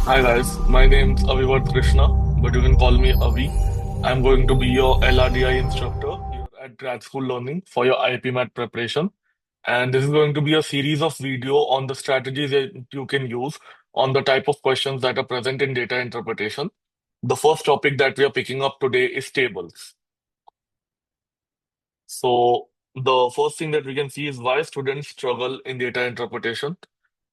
Hi guys, my name's Avi Krishna, but you can call me Avi. I'm going to be your LRDI instructor here at Grad School Learning for your IPMAT preparation. And this is going to be a series of video on the strategies that you can use on the type of questions that are present in data interpretation. The first topic that we are picking up today is tables. So the first thing that we can see is why students struggle in data interpretation.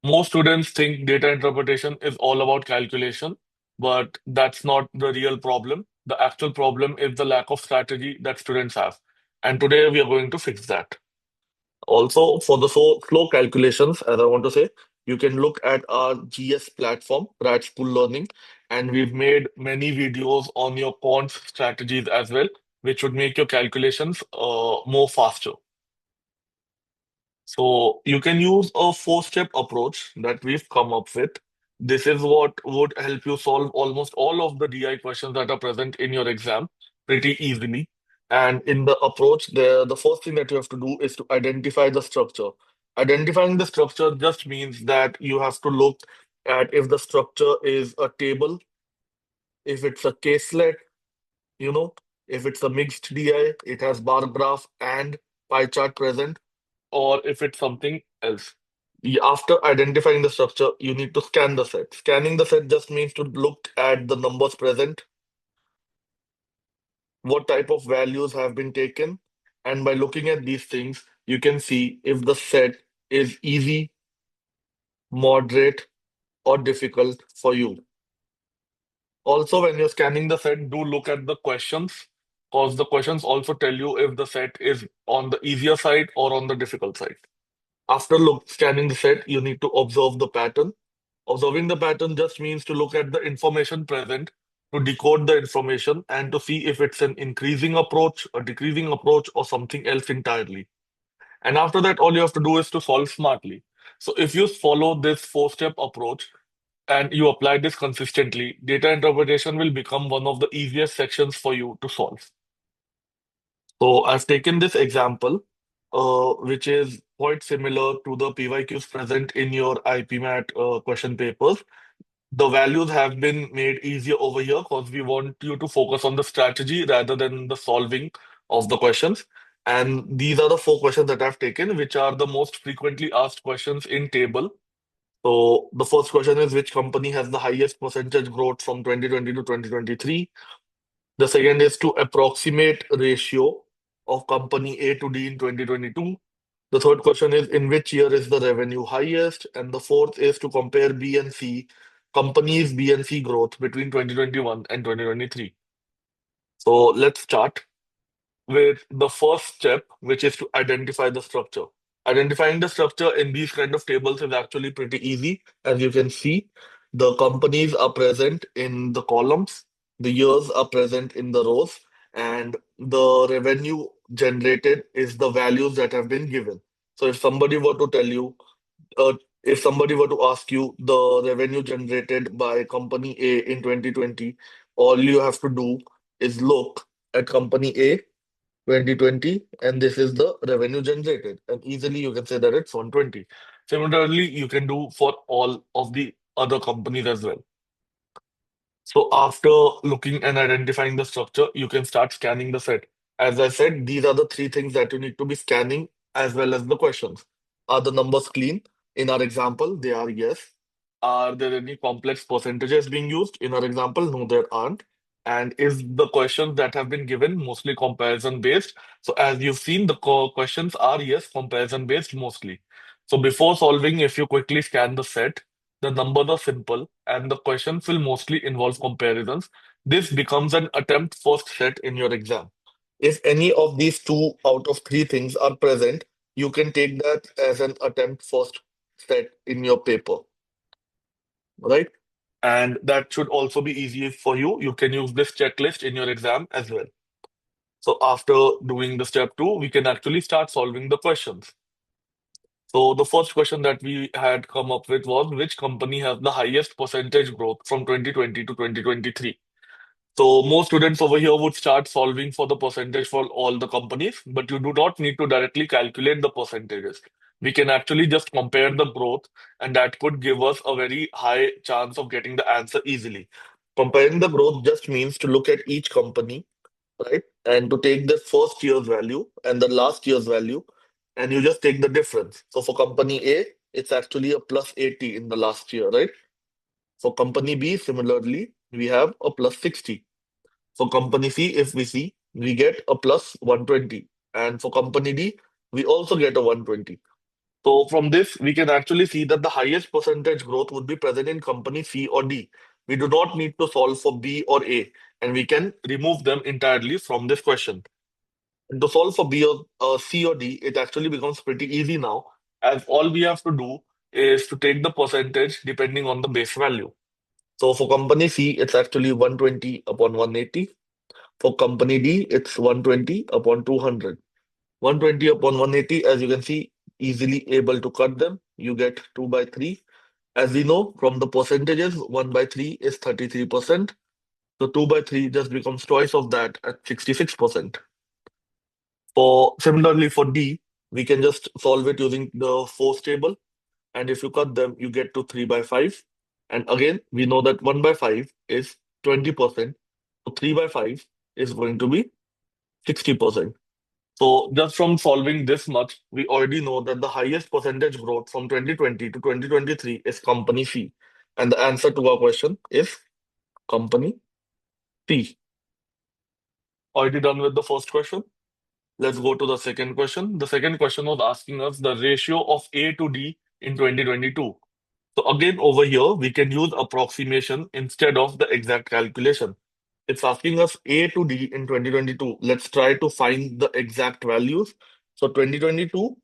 Most students think data interpretation is all about calculation, but that's not the real problem. The actual problem is the lack of strategy that students have. And today we are going to fix that. Also, for the slow calculations, as I want to say, you can look at our GS platform, GRADSKOOL Learning, and we've made many videos on your quant strategies as well, which would make your calculations more faster. So you can use a four-step approach that we've come up with. This is what would help you solve almost all of the DI questions that are present in your exam pretty easily. And in the approach, the first thing that you have to do is to identify the structure. Identifying the structure just means that you have to look at if the structure is a table, if it's a caselet, you know, if it's a mixed DI, it has bar graph and pie chart present, or if it's something else. After identifying the structure, you need to scan the set. Scanning the set just means to look at the numbers present, what type of values have been taken, and by looking at these things, you can see if the set is easy, moderate, or difficult for you. Also, when you're scanning the set, do look at the questions, because the questions also tell you if the set is on the easier side or on the difficult side. After scanning the set, you need to observe the pattern. Observing the pattern just means to look at the information present, to decode the information, and to see if it's an increasing approach, a decreasing approach, or something else entirely. And after that, all you have to do is to solve smartly. So if you follow this four-step approach and you apply this consistently, data interpretation will become one of the easiest sections for you to solve. So I've taken this example, which is quite similar to the PYQs present in your IPMAT question papers. The values have been made easier over here because we want you to focus on the strategy rather than the solving of the questions. And these are the four questions that I've taken, which are the most frequently asked questions in table. So the first question is, which company has the highest percentage growth from 2020 to 2023? The second is to approximate ratio of company A to D in 2022. The third question is, in which year is the revenue highest? And the fourth is to compare B and C companies B and C growth between 2021 and 2023. So let's start with the first step, which is to identify the structure. Identifying the structure in these kind of tables is actually pretty easy. As you can see, the companies are present in the columns, the years are present in the rows, and the revenue generated is the values that have been given. So if somebody were to tell you, uh, if somebody were to ask you the revenue generated by company A in 2020, all you have to do is look at company A 2020, and this is the revenue generated. And easily you can say that it's 120. Similarly, you can do for all of the other companies as well. So after looking and identifying the structure, you can start scanning the set. As I said, these are the three things that you need to be scanning as well as the questions. Are the numbers clean? In our example, they are yes. Are there any complex percentages being used? In our example, no, there aren't. And is the questions that have been given mostly comparison based? So as you've seen, the questions are yes, comparison based mostly. So before solving, if you quickly scan the set, the numbers are simple and the questions will mostly involve comparisons. This becomes an attempt first set in your exam. If any of these two out of three things are present, you can take that as an attempt first set in your paper, right? And that should also be easy for you. You can use this checklist in your exam as well. So after doing the step two, we can actually start solving the questions. So the first question that we had come up with was, which company has the highest percentage growth from 2020 to 2023? So most students over here would start solving for the percentage for all the companies, but you do not need to directly calculate the percentages. We can actually just compare the growth, and that could give us a very high chance of getting the answer easily. Comparing the growth just means to look at each company, right? And to take the first year's value and the last year's value, and you just take the difference. So for company A, it's actually a plus 80 in the last year, right? For company B, similarly, we have a plus 60. For company C, if we see, we get a plus 120. And for company D, we also get a 120. So from this, we can actually see that the highest percentage growth would be present in company C or D. We do not need to solve for B or A, and we can remove them entirely from this question. And to solve for B or C or D, it actually becomes pretty easy now, as all we have to do is to take the percentage depending on the base value. So for company C, it's actually 120 upon 180. For company D, it's 120 upon 200. 120 upon 180, as you can see, easily able to cut them. You get 2 by 3. As we know from the percentages, 1 by 3 is 33%. So 2 by 3 just becomes twice of that at 66%. For similarly for D, we can just solve it using the force table. And if you cut them, you get to 3 by 5. And again, we know that 1 by 5 is 20%. So 3 by 5 is going to be 60%. So just from solving this much, we already know that the highest percentage growth from 2020 to 2023 is company C. And the answer to our question is company C. Already done with the first question. Let's go to the second question. The second question was asking us the ratio of A to D in 2022. So again, over here, we can use approximation instead of the exact calculation. It's asking us A to D in 2022. Let's try to find the exact values. So 2022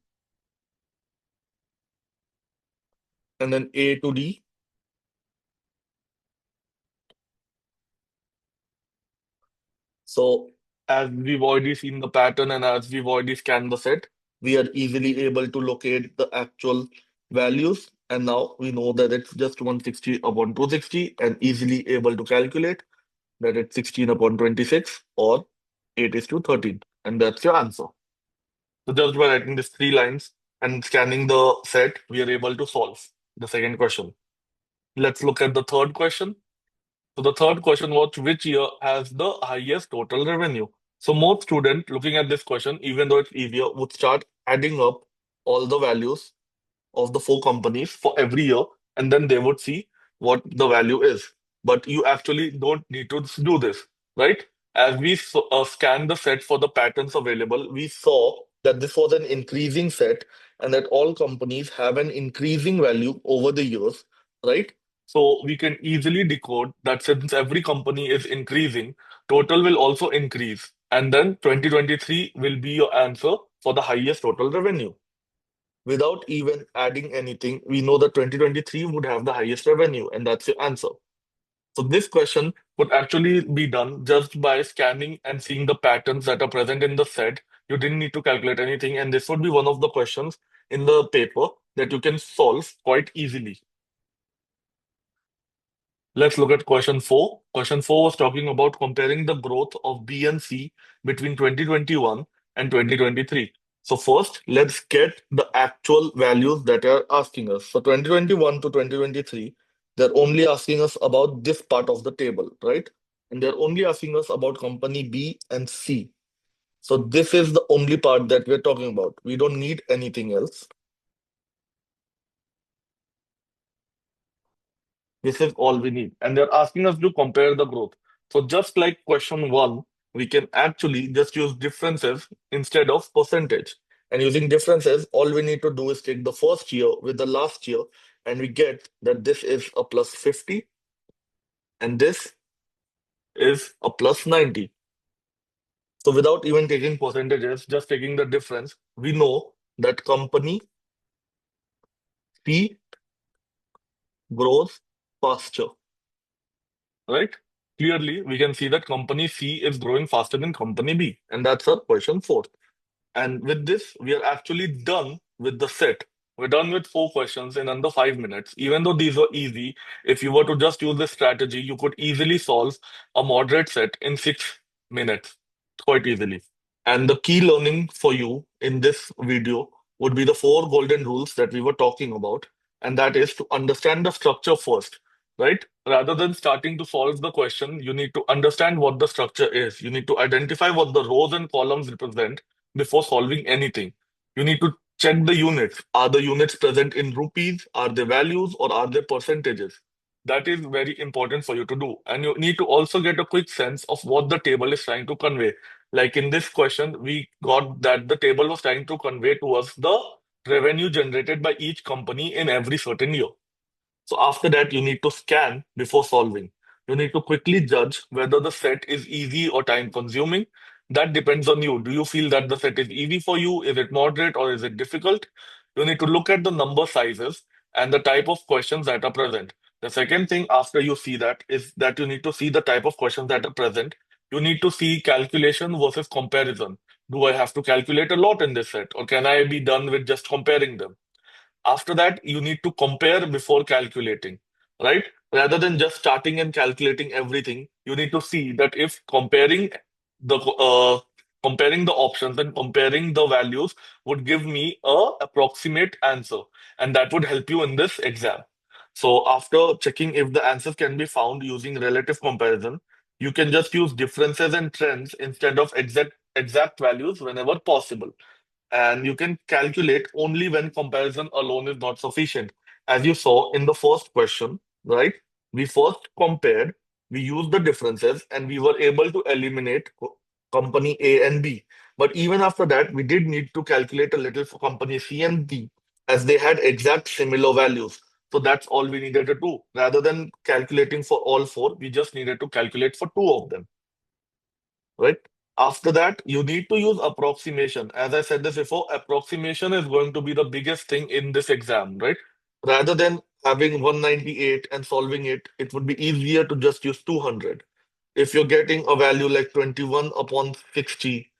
and then A to D. So as we've already seen the pattern and as we've already scanned the set, we are easily able to locate the actual values. And now we know that it's just 160 upon 260 and easily able to calculate that it's 16 upon 26 or 8 is to 13. And that's your answer. So just by writing these three lines and scanning the set, we are able to solve the second question. Let's look at the third question. So the third question was which year has the highest total revenue? So most students looking at this question, even though it's easier, would start adding up all the values of the four companies for every year, and then they would see what the value is. But you actually don't need to do this, right? As we scanned the set for the patterns available, we saw that this was an increasing set and that all companies have an increasing value over the years, right? So we can easily decode that since every company is increasing, total will also increase. And then 2023 will be your answer for the highest total revenue. Without even adding anything, we know that 2023 would have the highest revenue, and that's your answer. So this question would actually be done just by scanning and seeing the patterns that are present in the set. You didn't need to calculate anything, and this would be one of the questions in the paper that you can solve quite easily. Let's look at question 4. Question 4 was talking about comparing the growth of B and C between 2021 and 2023. So first, let's get the actual values that are asking us. So 2021 to 2023, they're only asking us about this part of the table, right? And they're only asking us about company B and C. So this is the only part that we're talking about. We don't need anything else. This is all we need. And they're asking us to compare the growth. So just like question one, we can actually just use differences instead of percentage. And using differences, all we need to do is take the first year with the last year, and we get that this is a plus 50 and this is a plus 90. So without even taking percentages, just taking the difference, we know that company P grows faster, right? Clearly, we can see that company C is growing faster than company B, and that's our question 4. And with this, we are actually done with the set. We're done with 4 questions in under 5 minutes. Even though these were easy, if you were to just use this strategy, you could easily solve a moderate set in 6 minutes quite easily. And the key learning for you in this video would be the four golden rules that we were talking about. And that is to understand the structure first, right? Rather than starting to solve the question, you need to understand what the structure is. You need to identify what the rows and columns represent before solving anything. You need to check the units. Are the units present in rupees? Are they values or are they percentages? That is very important for you to do. And you need to also get a quick sense of what the table is trying to convey. Like in this question, we got that the table was trying to convey to us the revenue generated by each company in every certain year. So after that, you need to scan before solving. You need to quickly judge whether the set is easy or time consuming. That depends on you. Do you feel that the set is easy for you? Is it moderate or is it difficult? You need to look at the number sizes and the type of questions that are present. The second thing after you see that is that you need to see the type of questions that are present. You need to see calculation versus comparison. Do I have to calculate a lot in this set, or can I be done with just comparing them? After that, you need to compare before calculating, right? Rather than just starting and calculating everything, you need to see that if comparing the options and comparing the values would give me a approximate answer, and that would help you in this exam. So after checking if the answers can be found using relative comparison, you can just use differences and trends instead of exact values whenever possible, and you can calculate only when comparison alone is not sufficient. As you saw in the first question, right? We first compared, we used the differences, and we were able to eliminate company A and B. But even after that, we did need to calculate a little for company C and D as they had exact similar values. So that's all we needed to do. Rather than calculating for all four, we just needed to calculate for two of them, right? After that, you need to use approximation. As I said this before, approximation is going to be the biggest thing in this exam, right? Rather than having 198 and solving it, it would be easier to just use 200. If you're getting a value like 21 upon 60,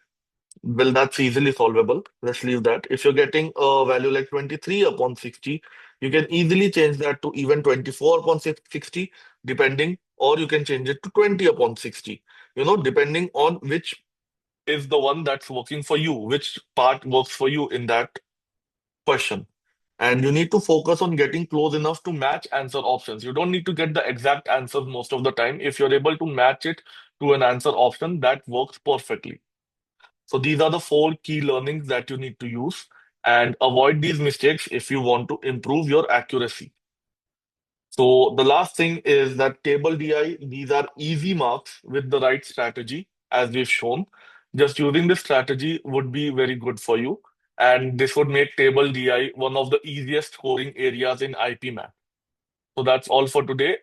well, that's easily solvable. Let's leave that. If you're getting a value like 23 upon 60, you can easily change that to even 24 upon 60, depending, or you can change it to 20 upon 60, depending on which is the one that's working for you, which part works for you in that question. And you need to focus on getting close enough to match answer options. You don't need to get the exact answers most of the time. If you're able to match it to an answer option, that works perfectly. So these are the four key learnings that you need to use and avoid these mistakes if you want to improve your accuracy. So the last thing is that table DI, these are easy marks with the right strategy, as we've shown. Just using this strategy would be very good for you. And this would make table DI one of the easiest scoring areas in IPMAT. So that's all for today.